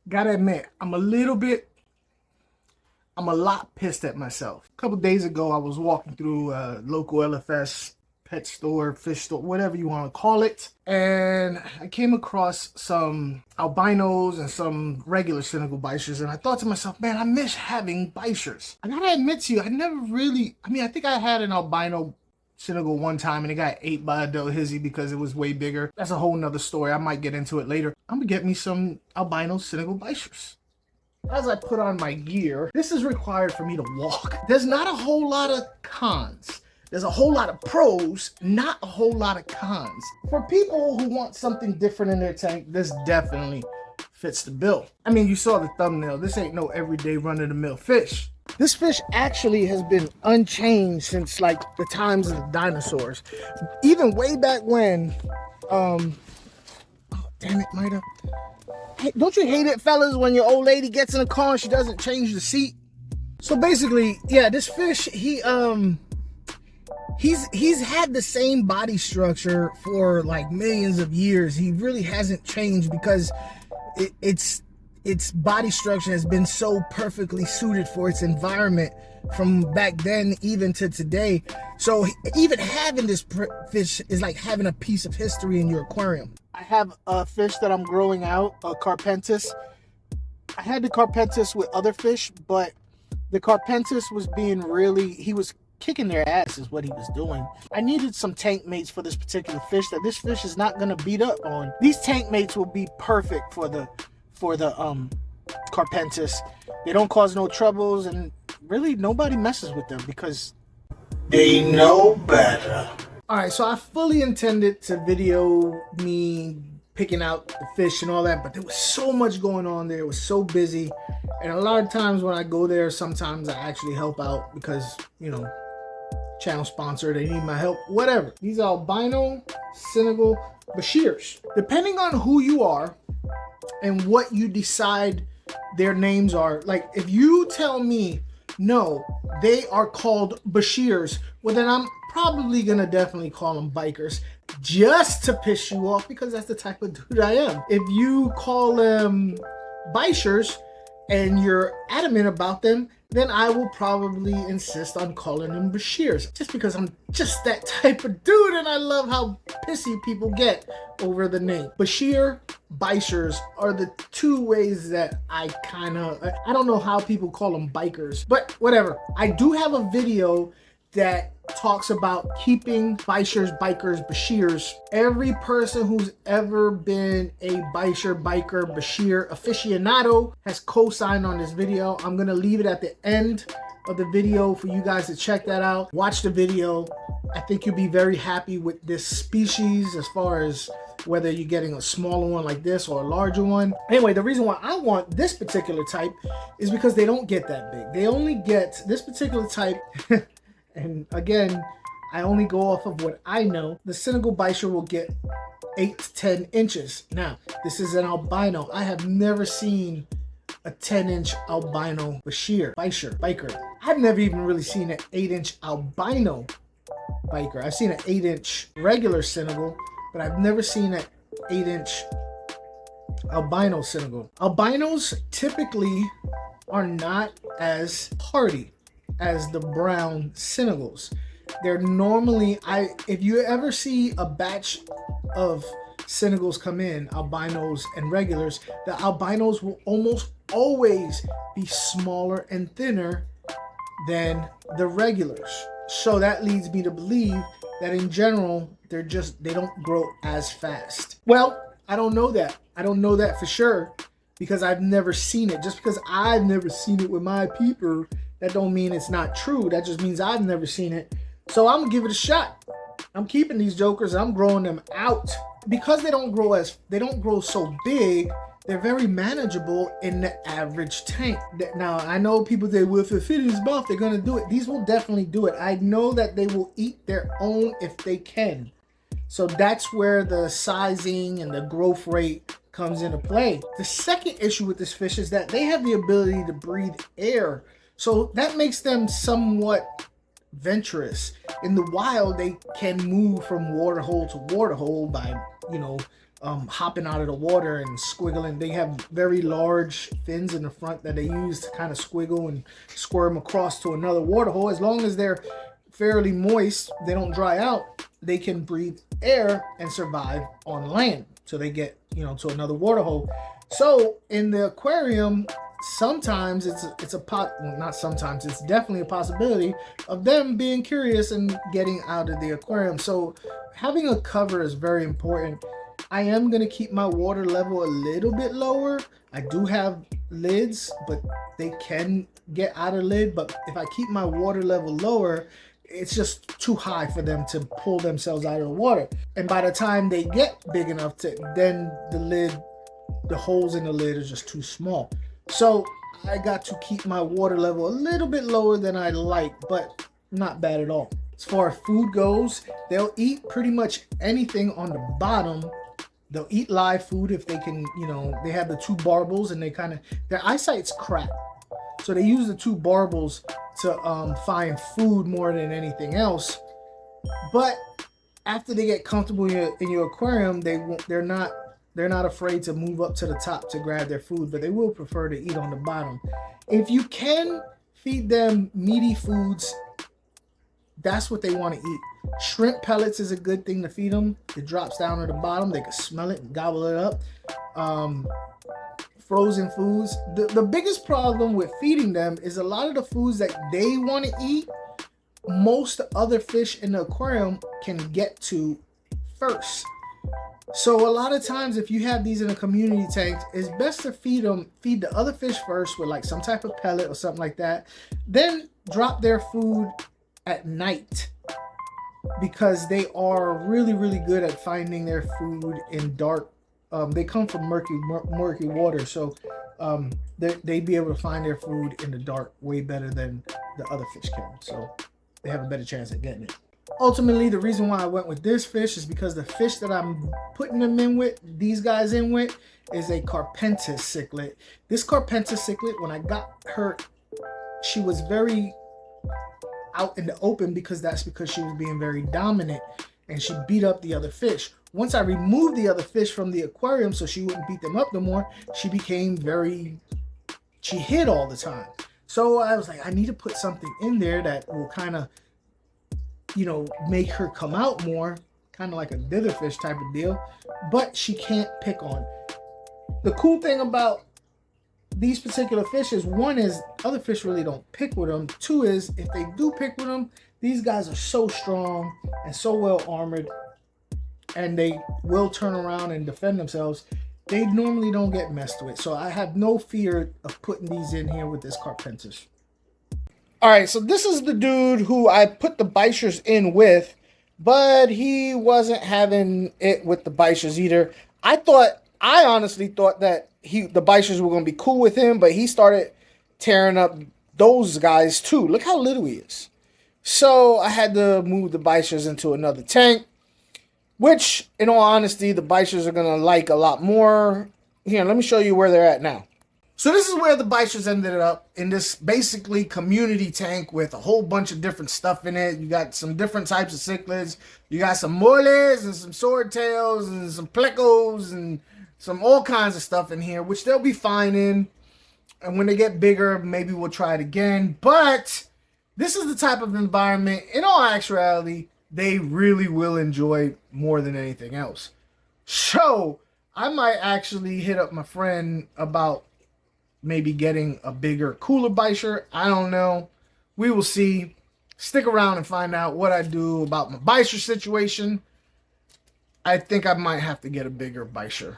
Gotta admit, I'm a lot pissed at myself. A couple days ago, I was walking through a local LFS pet store, fish store, whatever you want to call it, and I came across some albinos and some regular Senegal Bichirs, and I thought to myself, man, I miss having Bichirs. I gotta admit to you, I think I had an albino Senegal one time and it got ate by a Delhizzy because it was way bigger. That's a whole nother story. I might get into it later. I'm gonna get me some albino Senegal Bichirs. As I put on my gear, this is required for me to walk. There's not a whole lot of cons. There's a whole lot of pros, not a whole lot of cons. For people who want something different in their tank, this definitely fits the bill. I mean, you saw the thumbnail. This ain't no everyday run-of-the-mill fish. This fish actually has been unchanged since like the times of the dinosaurs. Even way back when, oh, damn it, Mida. Hey, don't you hate it, fellas, when your old lady gets in the car and she doesn't change the seat? So basically, yeah, this fish, he's had the same body structure for like millions of years. He really hasn't changed because its body structure has been so perfectly suited for its environment from back then even to today. So even having this fish is like having a piece of history in your aquarium. I have a fish that I'm growing out, a Carpentis. I had the Carpentis with other fish, but the Carpentis was he was kicking their ass is what he was doing. I needed some tank mates for this particular fish that this fish is not going to beat up on. These tank mates will be perfect for the Carpentis. They don't cause no troubles, and really nobody messes with them because they know better. Alright, so I fully intended to video me picking out the fish and all that, but there was so much going on there. It was so busy, and a lot of times when I go there, sometimes I actually help out because, you know, channel sponsor, they need my help, whatever. These are albino Senegal Bichirs. Depending on who you are and what you decide their names are, like if you tell me no, they are called Bichirs, well then I'm probably gonna definitely call them bikers just to piss you off because that's the type of dude I am. If you call them Bichirs and you're adamant about them, then I will probably insist on calling them Bichirs just because I'm just that type of dude and I love how pissy people get over the name. Bichir, Bichirs are the two ways that I don't know how people call them bikers, but whatever. I do have a video that talks about keeping Bichirs, bikers, Bichirs. Every person who's ever been a Bichir, biker, Bichir aficionado has co-signed on this video. I'm gonna leave it at the end of the video for you guys to check that out. Watch the video. I think you'll be very happy with this species as far as whether you're getting a smaller one like this or a larger one. Anyway, the reason why I want this particular type is because they don't get that big. They only get this particular type and again, I only go off of what I know. The Senegal Bichir will get 8 to 10 inches. Now, this is an albino. I have never seen a 10-inch albino biker. I've never even really seen an 8-inch albino biker. I've seen an 8-inch regular Senegal, but I've never seen an 8-inch albino Senegal. Albinos typically are not as hardy as the brown Senegals. They're normally, if you ever see a batch of Senegals come in, albinos and regulars, the albinos will almost always be smaller and thinner than the regulars. So that leads me to believe that in general, they don't grow as fast. Well, I don't know that. I don't know that for sure because I've never seen it. Just because I've never seen it with my peeper, that don't mean it's not true. That just means I've never seen it. So I'm gonna give it a shot. I'm keeping these jokers. I'm growing them out because they don't grow so big. They're very manageable in the average tank. Now I know people say, well, if it fit in his mouth, they're gonna do it. These will definitely do it. I know that they will eat their own if they can. So that's where the sizing and the growth rate comes into play. The second issue with this fish is that they have the ability to breathe air. So that makes them somewhat venturous. In the wild, they can move from water hole to water hole by, you know, hopping out of the water and squiggling. They have very large fins in the front that they use to kind of squiggle and squirm across to another water hole. As long as they're fairly moist, they don't dry out, they can breathe air and survive on land. So they get, to another water hole. So in the aquarium, sometimes it's definitely a possibility of them being curious and getting out of the aquarium. So having a cover is very important. I am going to keep my water level a little bit lower. I do have lids, but they can get out of lid. But if I keep my water level lower, it's just too high for them to pull themselves out of the water. And by the time they get big enough then the holes in the lid are just too small. So I got to keep my water level a little bit lower than I like, but not bad at all. As far as food goes, they'll eat pretty much anything on the bottom. They'll eat live food if they can, they have the two barbels and their eyesight's crap. So they use the two barbels to find food more than anything else. But after they get comfortable in your aquarium, they're not afraid to move up to the top to grab their food, but they will prefer to eat on the bottom. If you can feed them meaty foods, that's what they want to eat. Shrimp pellets is a good thing to feed them. It drops down to the bottom. They can smell it and gobble it up. Frozen foods. The biggest problem with feeding them is a lot of the foods that they want to eat, most other fish in the aquarium can get to first. So a lot of times if you have these in a community tank, it's best to feed the other fish first with like some type of pellet or something like that. Then drop their food at night, because they are really, really good at finding their food in dark. They come from murky water, so they'd be able to find their food in the dark way better than the other fish can. So they have a better chance at getting it. Ultimately, the reason why I went with this fish is because the fish that I'm putting them in with, these guys in with, is a Carpentis cichlid. This Carpentis cichlid, when I got her, she was very out in the open because she was being very dominant and she beat up the other fish. Once I removed the other fish from the aquarium so she wouldn't beat them up no more, she hid all the time. So I was like, I need to put something in there that will kind of, make her come out more, kind of like a ditherfish type of deal, but she can't pick on. The cool thing about these particular fish is, one is other fish really don't pick with them. Two is if they do pick with them, these guys are so strong and so well armored, and they will turn around and defend themselves. They normally don't get messed with. So I have no fear of putting these in here with this Carpentis. All right, so this is the dude who I put the Bichirs in with, but he wasn't having it with the Bichirs either. I honestly thought that the Bichirs were going to be cool with him, but he started tearing up those guys too. Look how little he is. So I had to move the Bichirs into another tank, which, in all honesty, the Bichirs are going to like a lot more. Here, let me show you where they're at now. So this is where the Bichirs ended up, in this basically community tank with a whole bunch of different stuff in it. You got some different types of cichlids. You got some moles and some swordtails and some plecos and some all kinds of stuff in here, which they'll be fine in. And when they get bigger, maybe we'll try it again. But this is the type of environment, in all actuality, they really will enjoy more than anything else. So I might actually hit up my friend about maybe getting a bigger, cooler Bichir. I don't know. We will see. Stick around and find out what I do about my Bichir situation. I think I might have to get a bigger Bichir.